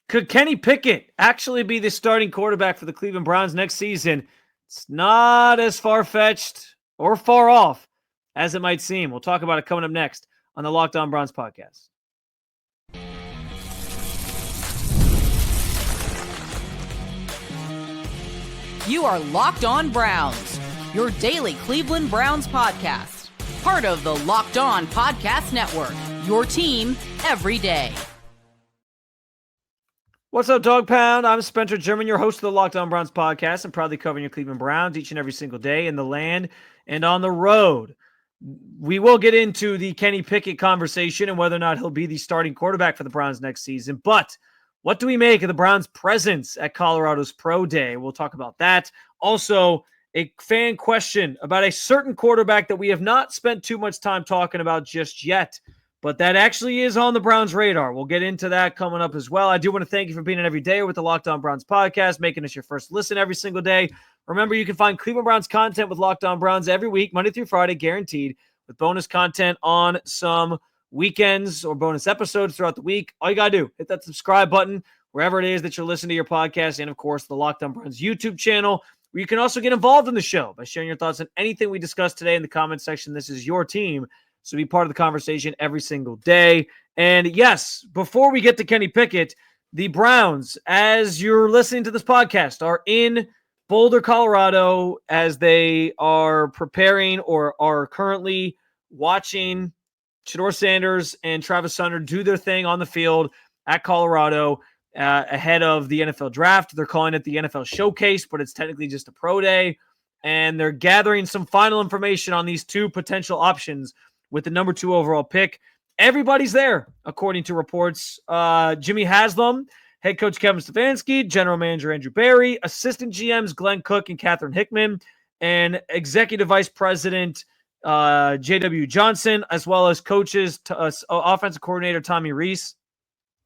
Could Kenny Pickett actually be the starting quarterback for the Cleveland Browns next season? It's not as far-fetched or far off as it might seem. We'll talk about it coming up next on the Locked On Browns podcast. You are Locked On Browns, your daily Cleveland Browns podcast. Part of the Locked On Podcast Network, your team every day. What's up, Dog Pound? I'm Spencer German, your host of the Locked On Browns podcast. I'm proudly covering your Cleveland Browns each and every single day in the land and on the road. We will get into the Kenny Pickett conversation and whether or not he'll be the starting quarterback for the Browns next season. But what do we make of the Browns' presence at Colorado's Pro Day? We'll talk about that. Also, a fan question about a certain quarterback that we have not spent too much time talking about just yet, but that actually is on the Browns' radar. We'll get into that coming up as well. I do want to thank you for being in every day with the Locked On Browns podcast, making us your first listen every single day. Remember, you can find Cleveland Browns content with Locked On Browns every week, Monday through Friday, guaranteed, with bonus content on some weekends or bonus episodes throughout the week. All you got to do, hit that subscribe button wherever it is that you're listening to your podcast, and, of course, the Locked On Browns YouTube channel, where you can also get involved in the show by sharing your thoughts on anything we discussed today in the comment section. This is your team, so be part of the conversation every single day. And, yes, before we get to Kenny Pickett, the Browns, as you're listening to this podcast, are in Boulder, Colorado, as they are preparing or are currently watching Shedeur Sanders and Travis Hunter do their thing on the field at Colorado ahead of the NFL draft. They're calling it the NFL Showcase, but it's technically just a pro day. And they're gathering some final information on these two potential options with the number 2 overall pick. Everybody's there, according to reports. Jimmy Haslam, head coach Kevin Stefanski, general manager Andrew Berry, assistant GMs Glenn Cook and Catherine Hickman, and executive vice president J.W. Johnson, as well as coaches, offensive coordinator Tommy Reese,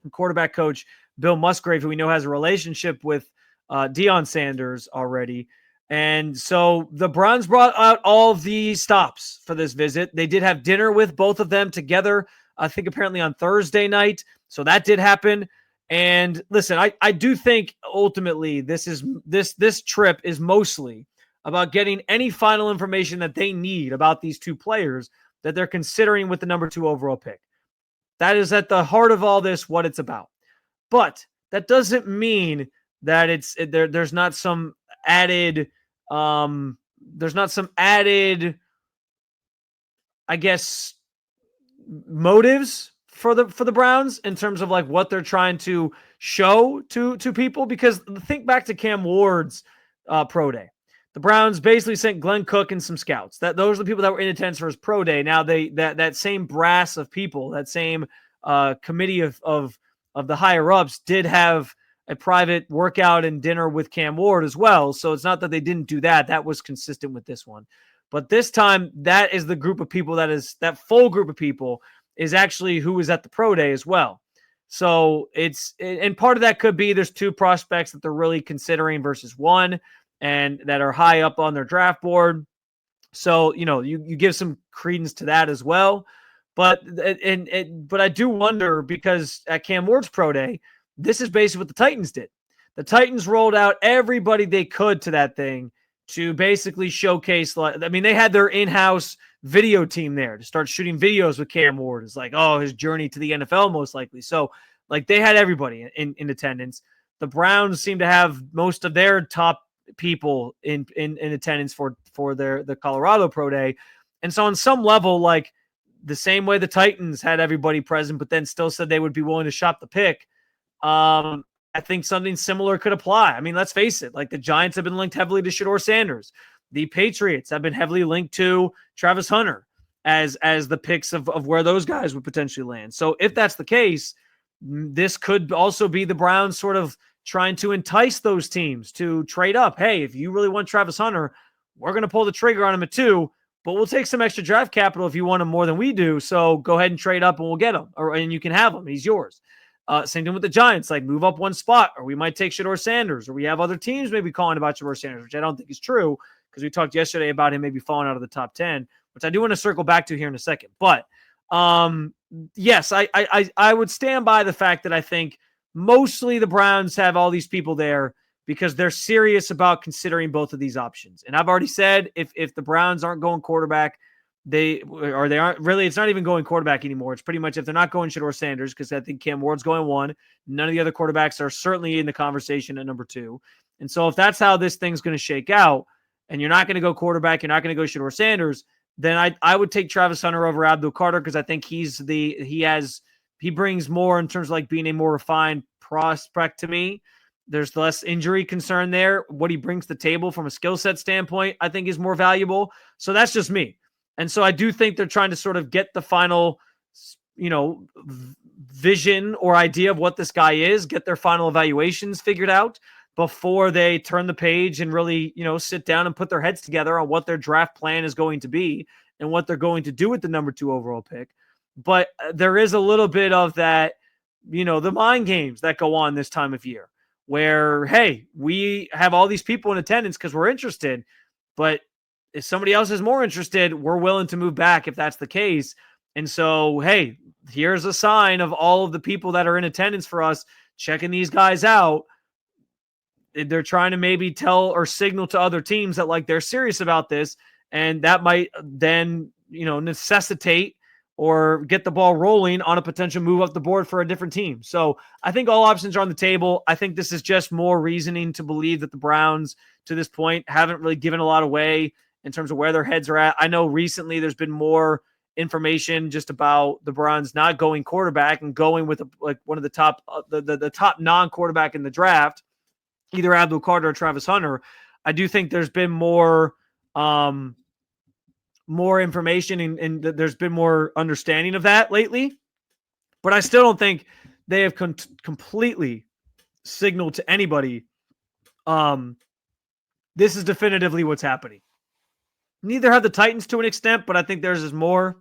and quarterback coach Bill Musgrave, who we know has a relationship with Deion Sanders already. And so the Browns brought out all the stops for this visit. They did have dinner with both of them together, I think apparently on Thursday night. So that did happen. And listen, I do think ultimately this trip is mostly about getting any final information that they need about these two players that they're considering with the number 2 overall pick. That is at the heart of all this, what it's about. But that doesn't mean that there's not some added, I guess, motives for the Browns in terms of like what they're trying to show to people. Because think back to Cam Ward's pro day. The Browns basically sent Glenn Cook and some scouts. Those are the people that were in attendance for his pro day. Now that same brass of people, that same committee of the higher ups did have a private workout and dinner with Cam Ward as well. So it's not that they didn't do that. That was consistent with this one. But this time, that is the group of people that full group of people is actually who was at the pro day as well. So and part of that could be there's 2 prospects that they're really considering versus 1 and that are high up on their draft board. So, you give some credence to that as well. But I do wonder, because at Cam Ward's pro day, this is basically what the Titans did. The Titans rolled out everybody they could to that thing to basically showcase. They had their in-house video team there to start shooting videos with Cam Ward. It's like, his journey to the NFL most likely. So, they had everybody in attendance. The Browns seem to have most of their top people in attendance for the Colorado Pro Day. And so on some level, the same way the Titans had everybody present, but then still said they would be willing to shop the pick, I think something similar could apply. Let's face it, the Giants have been linked heavily to Shedeur Sanders. The Patriots have been heavily linked to Travis Hunter as the picks of where those guys would potentially land. So if that's the case, this could also be the Browns sort of trying to entice those teams to trade up. Hey, if you really want Travis Hunter, we're going to pull the trigger on him at 2, but we'll take some extra draft capital if you want him more than we do. So go ahead and trade up and we'll get him, and you can have him. He's yours. Same thing with the Giants, move up 1 spot, or we might take Shedeur Sanders, or we have other teams maybe calling about Shedeur Sanders, which I don't think is true because we talked yesterday about him maybe falling out of the top 10, which I do want to circle back to here in a second. But yes, I would stand by the fact that I think mostly the Browns have all these people there because they're serious about considering both of these options. And I've already said if the Browns aren't going quarterback, they aren't really, it's not even going quarterback anymore. It's pretty much if they're not going Shedeur Sanders, because I think Cam Ward's going 1. None of the other quarterbacks are certainly in the conversation at number 2. And so if that's how this thing's going to shake out, and you're not going to go quarterback, you're not going to go Shedeur Sanders, then I would take Travis Hunter over Abdul Carter, because I think he brings more in terms of like being a more refined prospect to me. There's less injury concern there. What he brings to the table from a skill set standpoint, I think is more valuable. So that's just me. And so I do think they're trying to sort of get the final, vision or idea of what this guy is, get their final evaluations figured out before they turn the page and really, sit down and put their heads together on what their draft plan is going to be and what they're going to do with the number 2 overall pick. But there is a little bit of that, the mind games that go on this time of year where, hey, we have all these people in attendance because we're interested, but if somebody else is more interested, we're willing to move back if that's the case. And so, hey, here's a sign of all of the people that are in attendance for us checking these guys out. They're trying to maybe tell or signal to other teams that like they're serious about this, and that might then, necessitate or get the ball rolling on a potential move up the board for a different team. So I think all options are on the table. I think this is just more reasoning to believe that the Browns to this point haven't really given a lot away in terms of where their heads are at. I know recently there's been more information just about the Browns not going quarterback and going with one of the top, the top non-quarterback in the draft, either Abdul Carter or Travis Hunter. I do think there's been more information and there's been more understanding of that lately, but I still don't think they have completely signaled to anybody this is definitively what's happening. Neither have the Titans to an extent, but I think theirs is more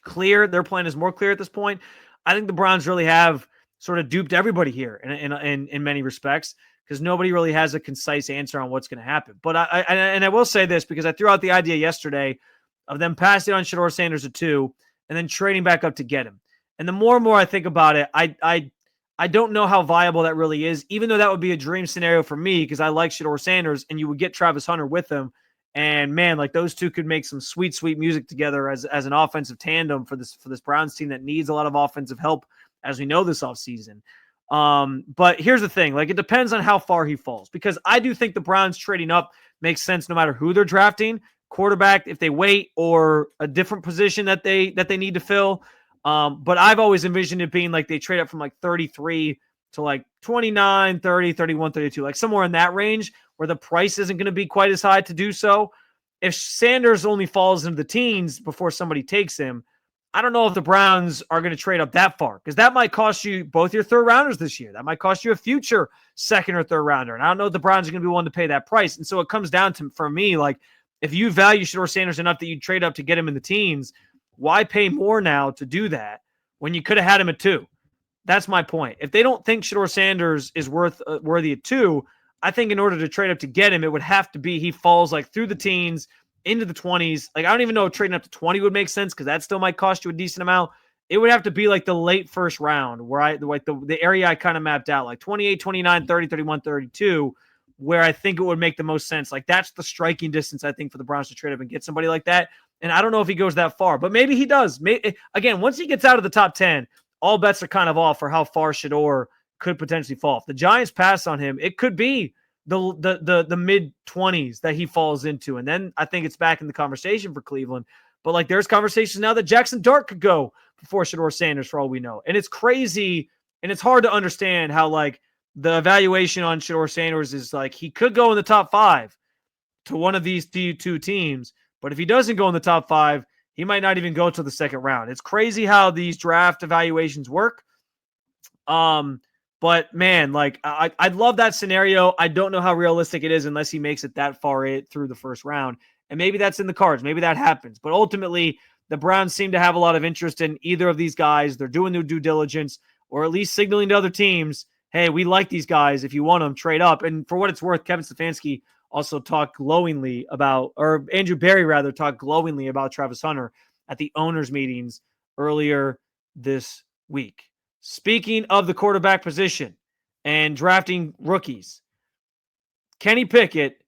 clear. Their plan is more clear at this point. I think the Browns really have sort of duped everybody here in many respects, because nobody really has a concise answer on what's going to happen. But I will say this, because I threw out the idea yesterday of them passing on Shedeur Sanders at 2 and then trading back up to get him. And the more and more I think about it, I don't know how viable that really is, even though that would be a dream scenario for me, because I like Shedeur Sanders and you would get Travis Hunter with him. And man, like those two could make some sweet, sweet music together as an offensive tandem for this Browns team that needs a lot of offensive help, as we know this offseason. But here's the thing, like it depends on how far he falls, because I do think the Browns trading up makes sense no matter who they're drafting, quarterback if they wait, or a different position that they need to fill. But I've always envisioned it being like they trade up from like 33 to like 29, 30, 31, 32, like somewhere in that range where the price isn't going to be quite as high to do so. If Sanders only falls into the teens before somebody takes him, I don't know if the Browns are going to trade up that far, because that might cost you both your third rounders this year. That might cost you a future second or third rounder. And I don't know if the Browns are going to be willing to pay that price. And so it comes down to, for me, like if you value Shedeur Sanders enough that you trade up to get him in the teens, why pay more now to do that when you could have had him at 2? That's my point. If they don't think Shedeur Sanders is worthy at 2, I think in order to trade up to get him, it would have to be he falls like through the teens into the 20s. Like I don't even know if trading up to 20 would make sense, because that still might cost you a decent amount. It would have to be like the late first round, where the area I kind of mapped out, like 28, 29, 30, 31, 32, where I think it would make the most sense. Like that's the striking distance, I think, for the Browns to trade up and get somebody like that. And I don't know if he goes that far, but maybe he does. Again, once he gets out of the top 10, all bets are kind of off for how far Shedeur could potentially fall. If the Giants pass on him, it could be the mid-20s that he falls into. And then I think it's back in the conversation for Cleveland. But like there's conversations now that Jackson Dart could go before Shedeur Sanders, for all we know. And it's crazy, and it's hard to understand how like the evaluation on Shedeur Sanders is like he could go in the top 5 to one of these two teams. But if he doesn't go in the top 5, he might not even go to the second round. It's crazy how these draft evaluations work. But man, like I'd love that scenario. I don't know how realistic it is unless he makes it that far through the first round. And maybe that's in the cards. Maybe that happens. But ultimately, the Browns seem to have a lot of interest in either of these guys. They're doing their due diligence, or at least signaling to other teams, hey, we like these guys. If you want them, trade up. And for what it's worth, Kevin Stefanski also talked glowingly about, or Andrew Berry rather, talked glowingly about Travis Hunter at the owners' meetings earlier this week. Speaking of the quarterback position and drafting rookies, Kenny Pickett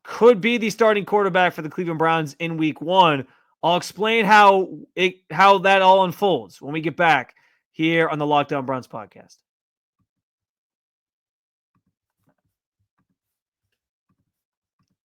could be the starting quarterback for the Cleveland Browns in week 1. I'll explain how that all unfolds when we get back here on the Locked On Browns podcast.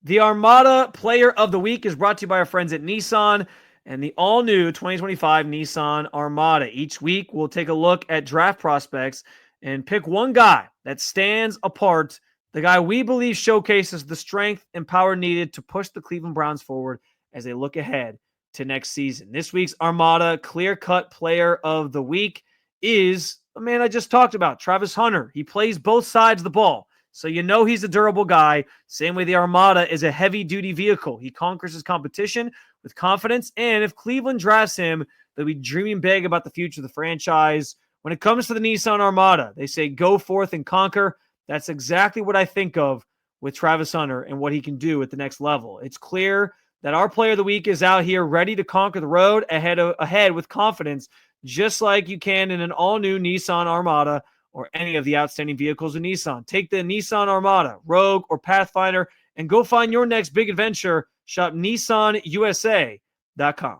The Armada Player of the Week is brought to you by our friends at Nissan and the all-new 2025 Nissan Armada. Each week, we'll take a look at draft prospects and pick one guy that stands apart, the guy we believe showcases the strength and power needed to push the Cleveland Browns forward as they look ahead to next season. This week's Armada clear-cut Player of the Week is a man I just talked about, Travis Hunter. He plays both sides of the ball, so you know he's a durable guy. Same way the Armada is a heavy-duty vehicle. He conquers his competition with confidence, and if Cleveland drafts him, they'll be dreaming big about the future of the franchise. When it comes to the Nissan Armada, they say go forth and conquer. That's exactly what I think of with Travis Hunter and what he can do at the next level. It's clear that our Player of the Week is out here ready to conquer the road ahead with confidence, just like you can in an all-new Nissan Armada or any of the outstanding vehicles in Nissan. Take the Nissan Armada, Rogue, or Pathfinder, and go find your next big adventure. Shop NissanUSA.com.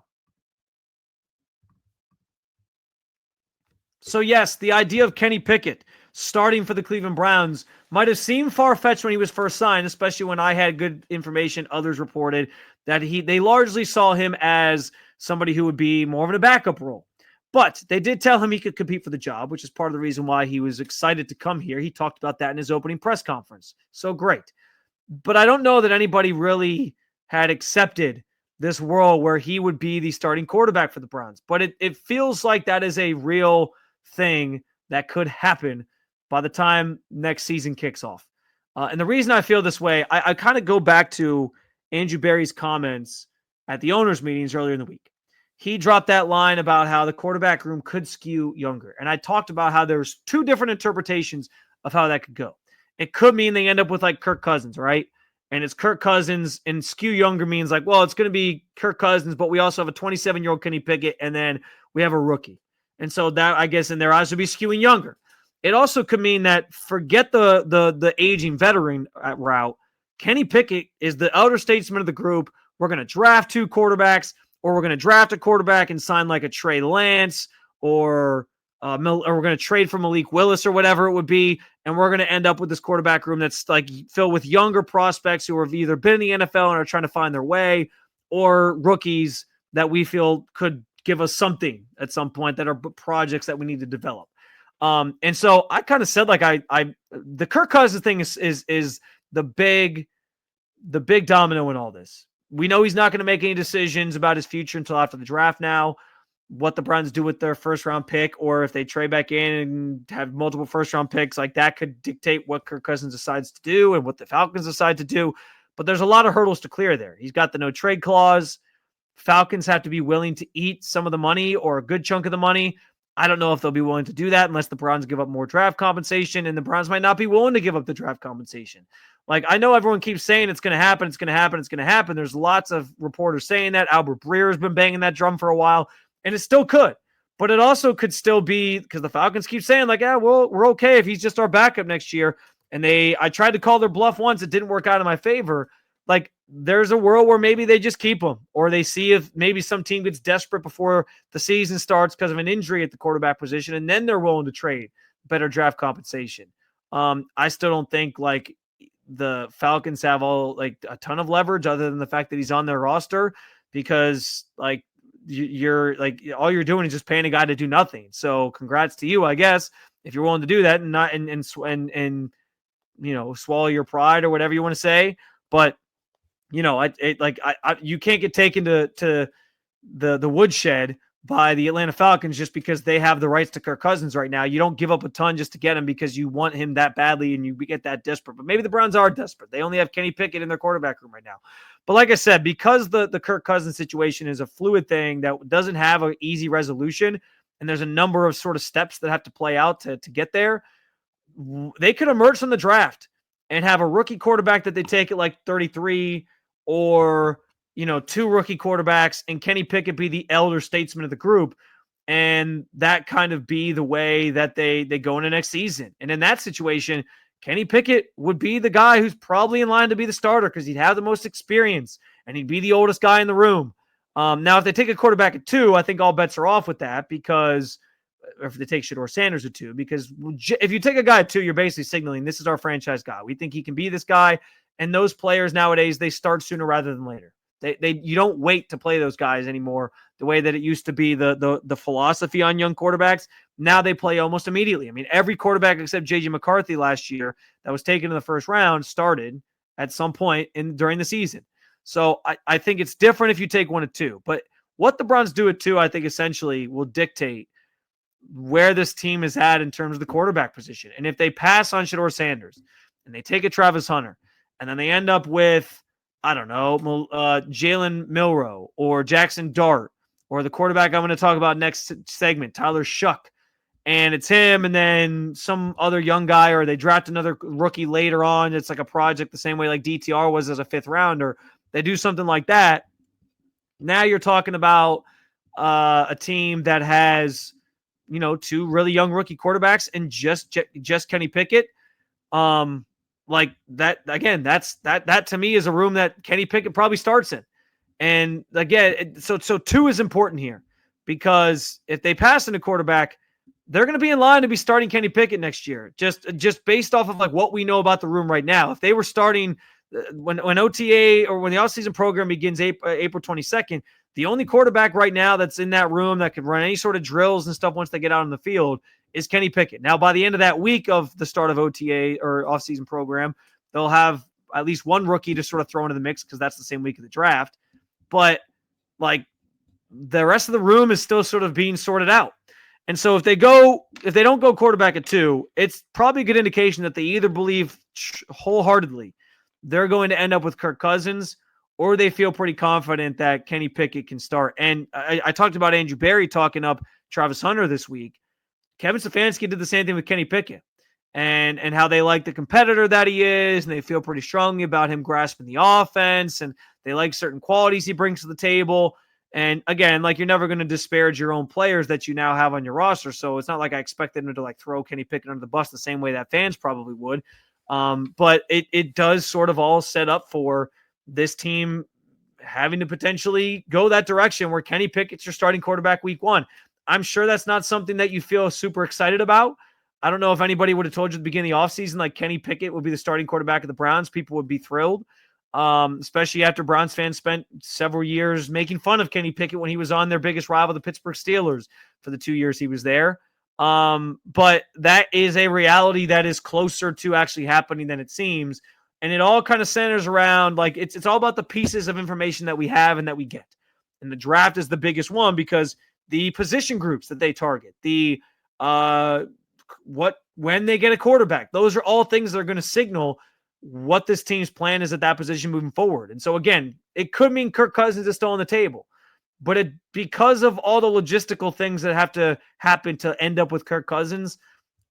So yes, the idea of Kenny Pickett starting for the Cleveland Browns might have seemed far-fetched when he was first signed, especially when I had good information. Others reported that they largely saw him as somebody who would be more of a backup role. But they did tell him he could compete for the job, which is part of the reason why he was excited to come here. He talked about that in his opening press conference. So great. But I don't know that anybody really had accepted this world where he would be the starting quarterback for the Browns. But it feels like that is a real thing that could happen by the time next season kicks off. And the reason I feel this way, I kind of go back to Andrew Berry's comments at the owners' meetings earlier in the week. He dropped that line about how the quarterback room could skew younger. And I talked about how there's two different interpretations of how that could go. It could mean they end up with like Kirk Cousins, right? And it's Kirk Cousins, and skew younger means like, well, it's going to be Kirk Cousins, but we also have a 27-year-old Kenny Pickett, and then we have a rookie. And so that, I guess, in their eyes would be skewing younger. It also could mean that forget the aging veteran route. Kenny Pickett is the elder statesman of the group. We're going to draft 2 quarterbacks, or we're going to draft a quarterback and sign like a Trey Lance, or we're going to trade for Malik Willis or whatever it would be, and we're going to end up with this quarterback room that's like filled with younger prospects who have either been in the NFL and are trying to find their way, or rookies that we feel could give us something at some point that are projects that we need to develop. And so I kind of said like the Kirk Cousins thing is the big domino in all this. We know he's not going to make any decisions about his future until after the draft now. What the Browns do with their first-round pick, or if they trade back in and have multiple first-round picks, like that could dictate what Kirk Cousins decides to do and what the Falcons decide to do. But there's a lot of hurdles to clear there. He's got the no-trade clause. Falcons have to be willing to eat some of the money or a good chunk of the money. I don't know if they'll be willing to do that unless the Browns give up more draft compensation, and the Browns might not be willing to give up the draft compensation. Like, I know everyone keeps saying it's going to happen, it's going to happen, it's going to happen. There's lots of reporters saying that. Albert Breer has been banging that drum for a while, and it still could. But it also could still be, because the Falcons keep saying, like, yeah, well, we're okay if he's just our backup next year. And I tried to call their bluff once. It didn't work out in my favor. Like, there's a world where maybe they just keep him, or they see if maybe some team gets desperate before the season starts because of an injury at the quarterback position, and then they're willing to trade better draft compensation. I still don't think like the Falcons have a ton of leverage other than the fact that he's on their roster, because like you're like all you're doing is just paying a guy to do nothing. So congrats to you, I guess, if you're willing to do that and not and you know, swallow your pride or whatever you want to say, but. You know, you can't get taken to the woodshed by the Atlanta Falcons just because they have the rights to Kirk Cousins right now. You don't give up a ton just to get him because you want him that badly and you get that desperate. But maybe the Browns are desperate. They only have Kenny Pickett in their quarterback room right now. But like I said, because the Kirk Cousins situation is a fluid thing that doesn't have an easy resolution, and there's a number of sort of steps that have to play out to get there, they could emerge from the draft and have a rookie quarterback that they take at like 33, or, you know, 2 rookie quarterbacks and Kenny Pickett be the elder statesman of the group. and that kind of be the way that they go into next season. And in that situation, Kenny Pickett would be the guy who's probably in line to be the starter because he'd have the most experience and he'd be the oldest guy in the room. Now, if they take a quarterback at 2, I think all bets are off with that because if they take Shedeur Sanders at 2, because if you take a guy at 2, you're basically signaling this is our franchise guy. We think he can be this guy. And those players nowadays, they start sooner rather than later. You don't wait to play those guys anymore the way that it used to be the philosophy on young quarterbacks. Now they play almost immediately. I mean, every quarterback except J.J. McCarthy last year that was taken in the first round started at some point during the season. So I think it's different if you take 1 at 2. But what the Browns do at 2, I think essentially will dictate where this team is at in terms of the quarterback position. And if they pass on Shedeur Sanders and they take a Travis Hunter and then they end up with, I don't know, Jalen Milroe or Jackson Dart or the quarterback I'm going to talk about next segment, Tyler Shough, and it's him and then some other young guy, or they draft another rookie later on. It's like a project the same way like DTR was as a 5th rounder. They do something like that. Now you're talking about a team that has, 2 really young rookie quarterbacks and just Kenny Pickett. Like that, again, that to me is a room that Kenny Pickett probably starts in. And again, so 2 is important here because if they pass in a quarterback, they're going to be in line to be starting Kenny Pickett next year. Just based off of like what we know about the room right now. If they were starting when OTA or when the offseason program begins April 22nd, the only quarterback right now that's in that room that could run any sort of drills and stuff once they get out on the field is Kenny Pickett. Now, by the end of that week of the start of OTA or offseason program, they'll have at least one rookie to sort of throw into the mix because that's the same week of the draft. But like the rest of the room is still sort of being sorted out. And so if they don't go quarterback at 2, it's probably a good indication that they either believe wholeheartedly they're going to end up with Kirk Cousins, or they feel pretty confident that Kenny Pickett can start. And I talked about Andrew Berry talking up Travis Hunter this week. Kevin Stefanski did the same thing with Kenny Pickett and how they like the competitor that he is, and they feel pretty strongly about him grasping the offense, and they like certain qualities he brings to the table. And again, like you're never going to disparage your own players that you now have on your roster. So it's not like I expected him to like throw Kenny Pickett under the bus the same way that fans probably would. But it does sort of all set up for this team having to potentially go that direction where Kenny Pickett's your starting quarterback week 1. I'm sure that's not something that you feel super excited about. I don't know if anybody would have told you at the beginning of the offseason like Kenny Pickett would be the starting quarterback of the Browns. People would be thrilled, especially after Browns fans spent several years making fun of Kenny Pickett when he was on their biggest rival, the Pittsburgh Steelers, for the 2 years he was there. But that is a reality that is closer to actually happening than it seems. And it all kind of centers around like it's all about the pieces of information that we have and that we get. And the draft is the biggest one because the position groups that they target, when they get a quarterback, those are all things that are going to signal what this team's plan is at that position moving forward. And so again, it could mean Kirk Cousins is still on the table, but because of all the logistical things that have to happen to end up with Kirk Cousins,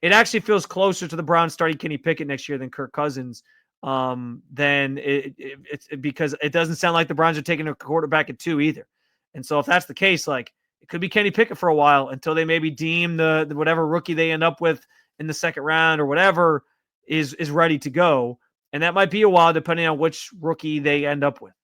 it actually feels closer to the Browns starting Kenny Pickett next year than Kirk Cousins. It's because it doesn't sound like the Browns are taking a quarterback at 2 either. And so if that's the case, like it could be Kenny Pickett for a while until they maybe deem the whatever rookie they end up with in the second round or whatever is ready to go. And that might be a while depending on which rookie they end up with.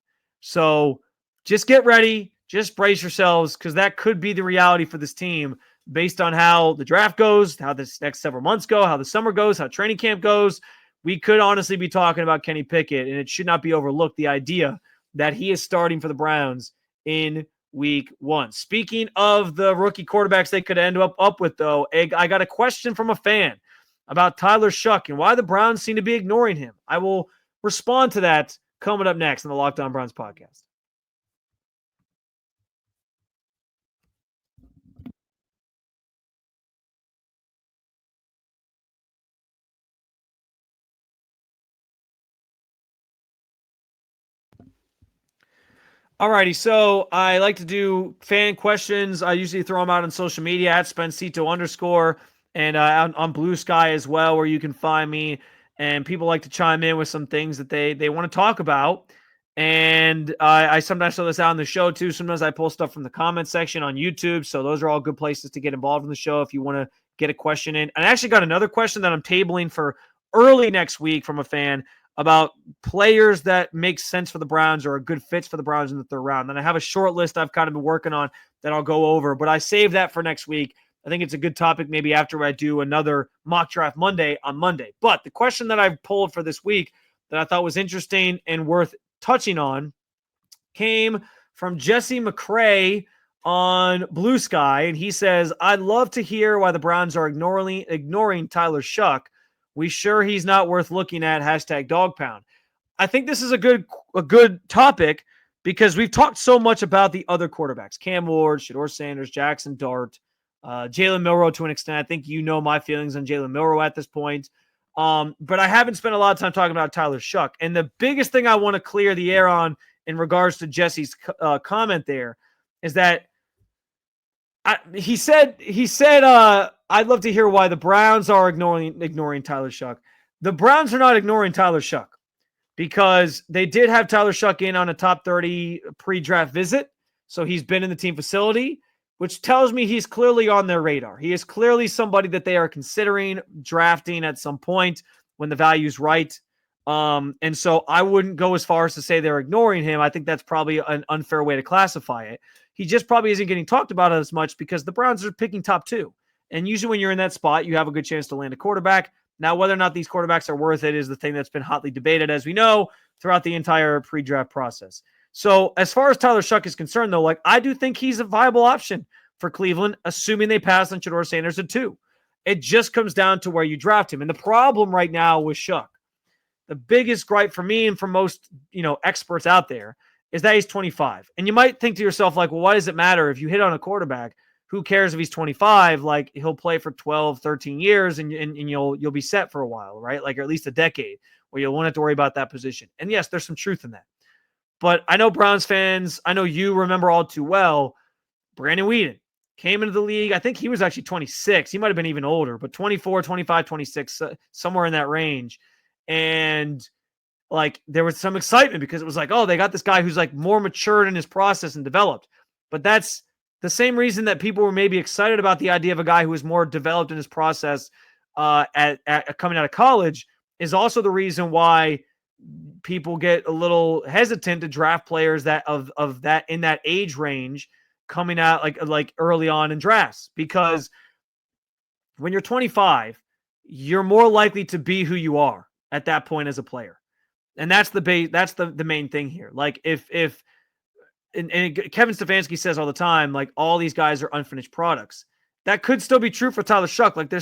So just get ready. Just brace yourselves because that could be the reality for this team based on how the draft goes, how this next several months go, how the summer goes, how training camp goes. We could honestly be talking about Kenny Pickett, and it should not be overlooked, the idea that he is starting for the Browns in week 1. Speaking of the rookie quarterbacks they could end up with, though, I got a question from a fan about Tyler Shough and why the Browns seem to be ignoring him. I will respond to that coming up next on the Locked On Browns podcast. Alrighty, so I like to do fan questions. I usually throw them out on social media at Spencito_, and on Blue Sky as well, where you can find me. And people like to chime in with some things that they want to talk about. And I sometimes throw this out on the show too. Sometimes I pull stuff from the comment section on YouTube. So those are all good places to get involved in the show if you want to get a question in. And I actually got another question that I'm tabling for early next week from a fan about players that make sense for the Browns or are good fits for the Browns in the third round. And I have a short list I've kind of been working on that I'll go over, but I saved that for next week. I think it's a good topic maybe after I do another mock draft Monday on Monday. But the question that I've pulled for this week that I thought was interesting and worth touching on came from Jesse McCrae on Blue Sky, and he says, I'd love to hear why the Browns are ignoring Tyler Shough. We sure he's not worth looking at, #dogpound. I think this is a good topic because we've talked so much about the other quarterbacks, Cam Ward, Shedeur Sanders, Jackson Dart, Jalen Milroe to an extent. I think you know my feelings on Jalen Milroe at this point. But I haven't spent a lot of time talking about Tyler Shough. And the biggest thing I want to clear the air on in regards to Jesse's comment there is that he said, I'd love to hear why the Browns are ignoring Tyler Shough. The Browns are not ignoring Tyler Shough because they did have Tyler Shough in on a top 30 pre-draft visit. So he's been in the team facility, which tells me he's clearly on their radar. He is clearly somebody that they are considering drafting at some point when the value's right. And so I wouldn't go as far as to say they're ignoring him. I think that's probably an unfair way to classify it. He just probably isn't getting talked about as much because the Browns are picking top 2. And usually when you're in that spot, you have a good chance to land a quarterback. Now, whether or not these quarterbacks are worth it is the thing that's been hotly debated, as we know, throughout the entire pre-draft process. So as far as Tyler Shough is concerned, though, I do think he's a viable option for Cleveland, assuming they pass on Shedeur Sanders at 2. It just comes down to where you draft him. And the problem right now with Shough, the biggest gripe for me and for most, experts out there is that he's 25. And you might think to yourself, well, why does it matter if you hit on a quarterback? Who cares if he's 25? He'll play for 12, 13 years and you'll be set for a while, right? Or at least a decade where you'll won't have to worry about that position. And yes, there's some truth in that. But I know Browns fans, I know you remember all too well, Brandon Weeden came into the league. I think he was actually 26. He might have been even older, but 24, 25, 26, somewhere in that range. And there was some excitement because it was they got this guy who's more matured in his process and developed. But that's the same reason that people were maybe excited about the idea of a guy who was more developed in his process at coming out of college is also the reason why people get a little hesitant to draft players that of that in that age range coming out like early on in drafts, because when you're 25, you're more likely to be who you are at that point as a player. And that's the main thing here. If Kevin Stefanski says all the time, all these guys are unfinished products. That could still be true for Tyler Shough. There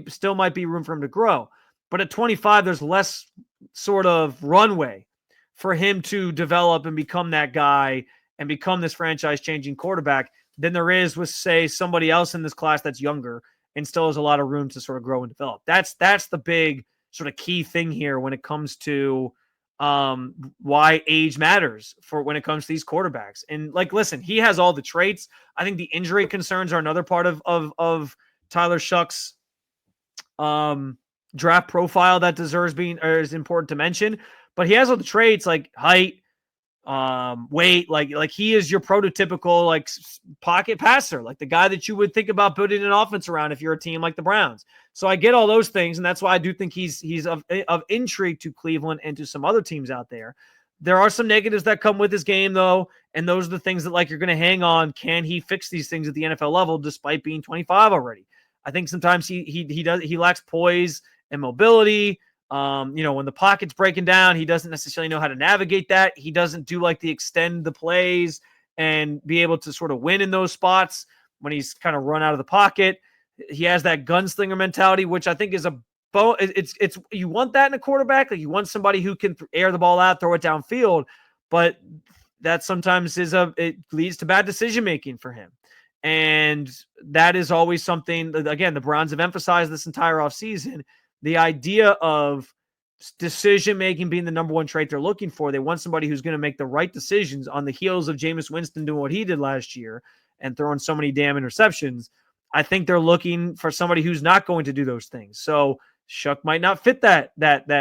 still might be room for him to grow. But at 25, there's less sort of runway for him to develop and become that guy and become this franchise-changing quarterback than there is with, say, somebody else in this class that's younger and still has a lot of room to sort of grow and develop. That's the big sort of key thing here when it comes to why age matters for when it comes to these quarterbacks. And listen, he has all the traits. I think the injury concerns are another part of Tyler Shough's draft profile that deserves being or is important to mention. But he has all the traits like height, weight, he is your prototypical pocket passer, the guy that you would think about building an offense around if you're a team like the Browns. So I get all those things, and that's why I do think he's of intrigue to Cleveland and to some other teams out there. There are some negatives that come with his game, though, and those are the things that you're going to hang on. Can he fix these things at the NFL level despite being 25 already? I think sometimes he lacks poise and mobility. When the pocket's breaking down, he doesn't necessarily know how to navigate that. He doesn't do the extend the plays and be able to sort of win in those spots when he's kind of run out of the pocket. He has that gunslinger mentality, which I think is it's you want that in a quarterback. You want somebody who can air the ball out, throw it downfield, but that sometimes it leads to bad decision making for him. And that is always something that, again, the Browns have emphasized this entire offseason. The idea of decision-making being the number one trait they're looking for. They want somebody who's going to make the right decisions on the heels of Jameis Winston doing what he did last year and throwing so many damn interceptions. I think they're looking for somebody who's not going to do those things. So Shough might not fit that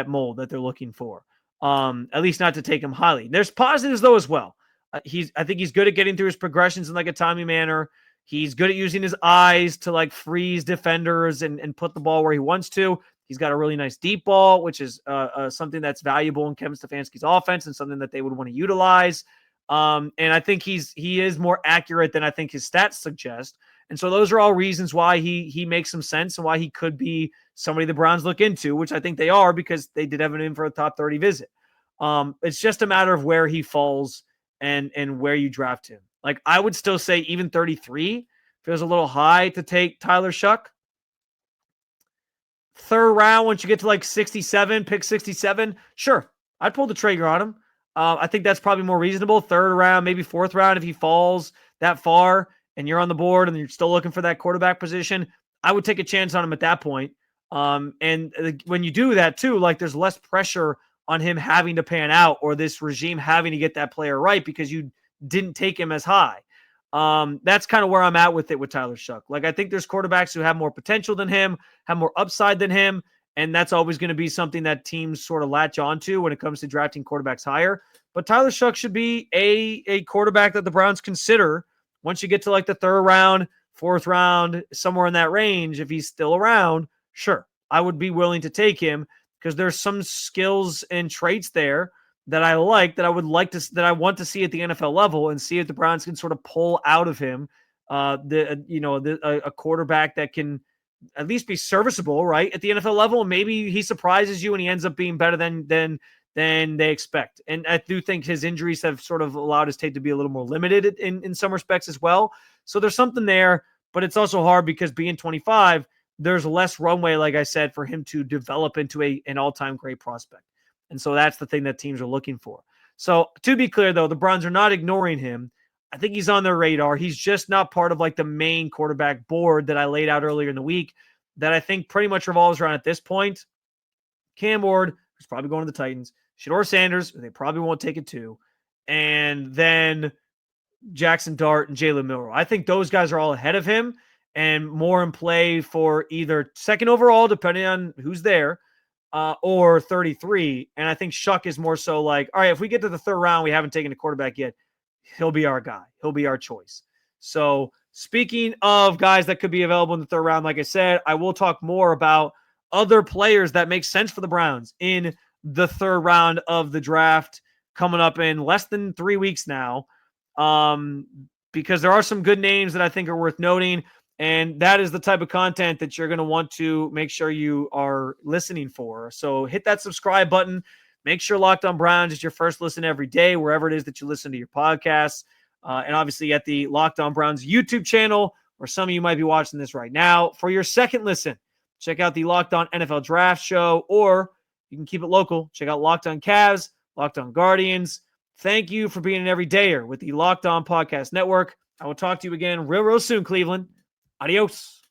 mold that they're looking for. At least not to take him highly. There's positives though as well. I think he's good at getting through his progressions in like a timely manner. He's good at using his eyes to like freeze defenders and put the ball where he wants to. He's got a really nice deep ball, which is something that's valuable in Kevin Stefanski's offense and something that they would want to utilize. And I think he is more accurate than I think his stats suggest. And so those are all reasons why he makes some sense and why he could be somebody the Browns look into, which I think they are because they did have him in for a top 30 visit. It's just a matter of where he falls and where you draft him. Like I would still say even 33 feels a little high to take Tyler Shough. Third round, once you get to like 67, pick 67, sure, I'd pull the trigger on him. I think that's probably more reasonable. Third round, maybe fourth round, if he falls that far and you're on the board and you're still looking for that quarterback position, I would take a chance on him at that point. And when you do that too, like there's less pressure on him having to pan out or this regime having to get that player right because you didn't take him as high. That's kind of where I'm at with it with Tyler Shough. Like, I think there's quarterbacks who have more potential than him, have more upside than him, and that's always going to be something that teams sort of latch onto when it comes to drafting quarterbacks higher. But Tyler Shough should be a quarterback that the Browns consider once you get to like the third round, fourth round, somewhere in that range. If he's still around, sure, I would be willing to take him because there's some skills and traits there that I like, that I would like to, that I want to see at the NFL level and see if the Browns can sort of pull out of him a quarterback that can at least be serviceable, right, at the NFL level. And maybe he surprises you and he ends up being better than they expect. And I do think his injuries have sort of allowed his tape to be a little more limited in some respects as well. So there's something there, but it's also hard because being 25, there's less runway, like I said, for him to develop into an all-time great prospect. And so that's the thing that teams are looking for. So to be clear, though, the Browns are not ignoring him. I think he's on their radar. He's just not part of like the main quarterback board that I laid out earlier in the week that I think pretty much revolves around at this point. Cam Ward, who's probably going to the Titans. Shedeur Sanders, who they probably won't take it to. And then Jackson Dart and Jalen Milroe. I think those guys are all ahead of him and more in play for either second overall, depending on who's there, or 33. And I think Shough is more so like, all right, if we get to the third round, we haven't taken a quarterback yet, he'll be our guy. He'll be our choice. So speaking of guys that could be available in the third round, like I said, I will talk more about other players that make sense for the Browns in the third round of the draft coming up in less than 3 weeks now, because there are some good names that I think are worth noting. And that is the type of content that you're going to want to make sure you are listening for. So hit that subscribe button. Make sure Locked On Browns is your first listen every day, wherever it is that you listen to your podcasts. And obviously at the Locked On Browns YouTube channel, where some of you might be watching this right now. For your second listen, check out the Locked On NFL Draft Show, or you can keep it local. Check out Locked On Cavs, Locked On Guardians. Thank you for being an everydayer with the Locked On Podcast Network. I will talk to you again real soon, Cleveland. Adios.